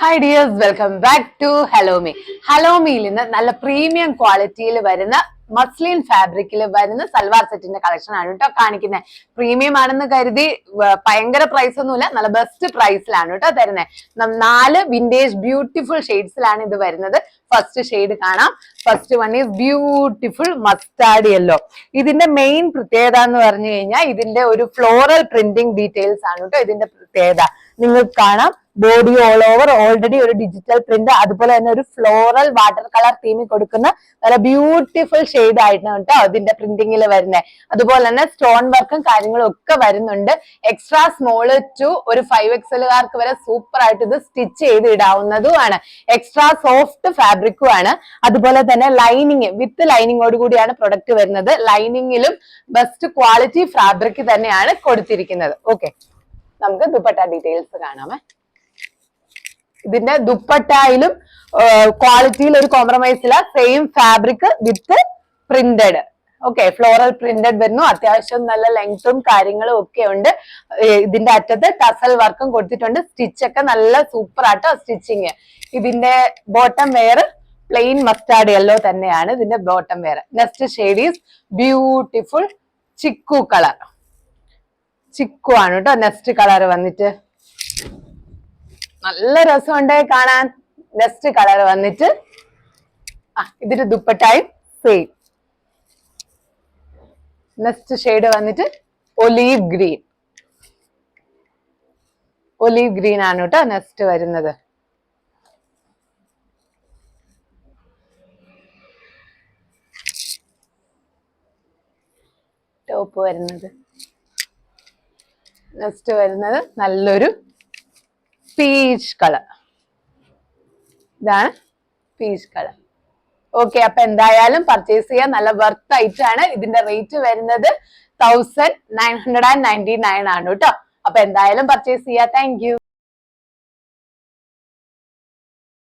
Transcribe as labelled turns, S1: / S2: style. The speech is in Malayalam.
S1: Hi dears, welcome back to ഹലോമി. ഹലോമിയിൽ നിന്ന് നല്ല പ്രീമിയം ക്വാളിറ്റിയിൽ വരുന്ന മസ്ലിൻ ഫാബ്രിക്കിൽ വരുന്ന സൽവാർ സെറ്റിന്റെ കളക്ഷൻ ആണ് കേട്ടോ കാണിക്കുന്നത്. പ്രീമിയം ആണെന്ന് കരുതി ഭയങ്കര പ്രൈസ് ഒന്നുമില്ല, നല്ല ബെസ്റ്റ് പ്രൈസിലാണ് കേട്ടോ തരുന്നത്. 4 വിന്റേജ് ബ്യൂട്ടിഫുൾ ഷെയ്ഡ്സിലാണ് ഇത് വരുന്നത്. ഫസ്റ്റ് ഷെയ്ഡ് കാണാം. First one is beautiful mustard yellow. ഇതിന്റെ മെയിൻ പ്രത്യേകത എന്ന് പറഞ്ഞു കഴിഞ്ഞാൽ ഇതിന്റെ ഒരു ഫ്ലോറൽ പ്രിന്റിംഗ് ഡീറ്റെയിൽസ് ആണ് കേട്ടോ ഇതിന്റെ പ്രത്യേകത. നിങ്ങൾക്ക് കാണാം ബോഡി ഓൾ ഓവർ ഓൾറെഡി ഒരു ഡിജിറ്റൽ പ്രിന്റ്, അതുപോലെ തന്നെ ഒരു ഫ്ലോറൽ വാട്ടർ കളർ തീമിൽ കൊടുക്കുന്ന നല്ല ബ്യൂട്ടിഫുൾ ഷെയ്ഡ് ആയിട്ടാണ് കേട്ടോ ഇതിന്റെ പ്രിന്റിങ്ങിൽ വരുന്നത്. അതുപോലെ തന്നെ സ്റ്റോൺ വർക്കും കാര്യങ്ങളും ഒക്കെ വരുന്നുണ്ട്. എക്സ്ട്രാ സ്മോള് ടു ഒരു 5XL വരെ സൂപ്പർ ആയിട്ട് ഇത് സ്റ്റിച്ച് ചെയ്ത് ഇടാവുന്നതുമാണ്. എക്സ്ട്രാ സോഫ്റ്റ് ഫാബ്രിക്കും ആണ്. അതുപോലെ തന്നെ ലൈനിങ് വിത്ത് ലൈനിങ്ങോട് കൂടിയാണ് പ്രൊഡക്റ്റ് വരുന്നത്. ലൈനിങ്ങിലും ബെസ്റ്റ് ക്വാളിറ്റി ഫാബ്രിക് തന്നെയാണ് കൊടുത്തിരിക്കുന്നത്. ഓക്കെ, നമുക്ക് ദുപ്പട്ട ഡീറ്റെയിൽസ് കാണാമേ. ഇതിന്റെ ദുപ്പട്ടയിലും ക്വാളിറ്റിയിൽ ഒരു കോംപ്രമൈസ് ഇല്ല. സെയിം ഫാബ്രിക് വിത്ത് പ്രിന്റഡ്. ഓക്കെ, ഫ്ലോറൽ പ്രിന്റഡ് വരുന്നു. അത്യാവശ്യം നല്ല ലെങ്ത്തും കാര്യങ്ങളും ഒക്കെ ഉണ്ട്. ഇതിന്റെ അറ്റത്ത് ടസൽ വർക്കും കൊടുത്തിട്ടുണ്ട്. സ്റ്റിച്ച് ഒക്കെ നല്ല സൂപ്പർ ആട്ടോ സ്റ്റിച്ചിങ്. ഇതിന്റെ bottom wear plain mustard yellow തന്നെയാണ് ഇതിന്റെ bottom wear. Next shade is beautiful chikoo colour. Chikoo ആണ് കേട്ടോ നെക്സ്റ്റ് കളർ വന്നിട്ട്. നല്ല രസമുണ്ട് കാണാൻ. നെക്സ്റ്റ് കളർ വന്നിട്ട് ഇതിന്റെ ദുപ്പട്ടായും സെയിം. നെക്സ്റ്റ് ഷെയ്ഡ് വന്നിട്ട് ഒലീവ് ഗ്രീൻ. ഒലീവ് ഗ്രീൻ ആണ് കേട്ടോ നെക്സ്റ്റ് വരുന്നത്. ടോപ്പ് വരുന്നത്. നെക്സ്റ്റ് വരുന്നത് നല്ലൊരു പീച്ച് കളർ. ഇതാണ് പീച്ച് കളർ. ഓക്കെ, അപ്പൊ എന്തായാലും പർച്ചേസ് ചെയ്യാൻ നല്ല വർത്ത് ആയിട്ടാണ്. ഇതിന്റെ റേറ്റ് വരുന്നത് 1999 ആണ് കേട്ടോ. അപ്പൊ എന്തായാലും പർച്ചേസ് ചെയ്യാം. Thank you.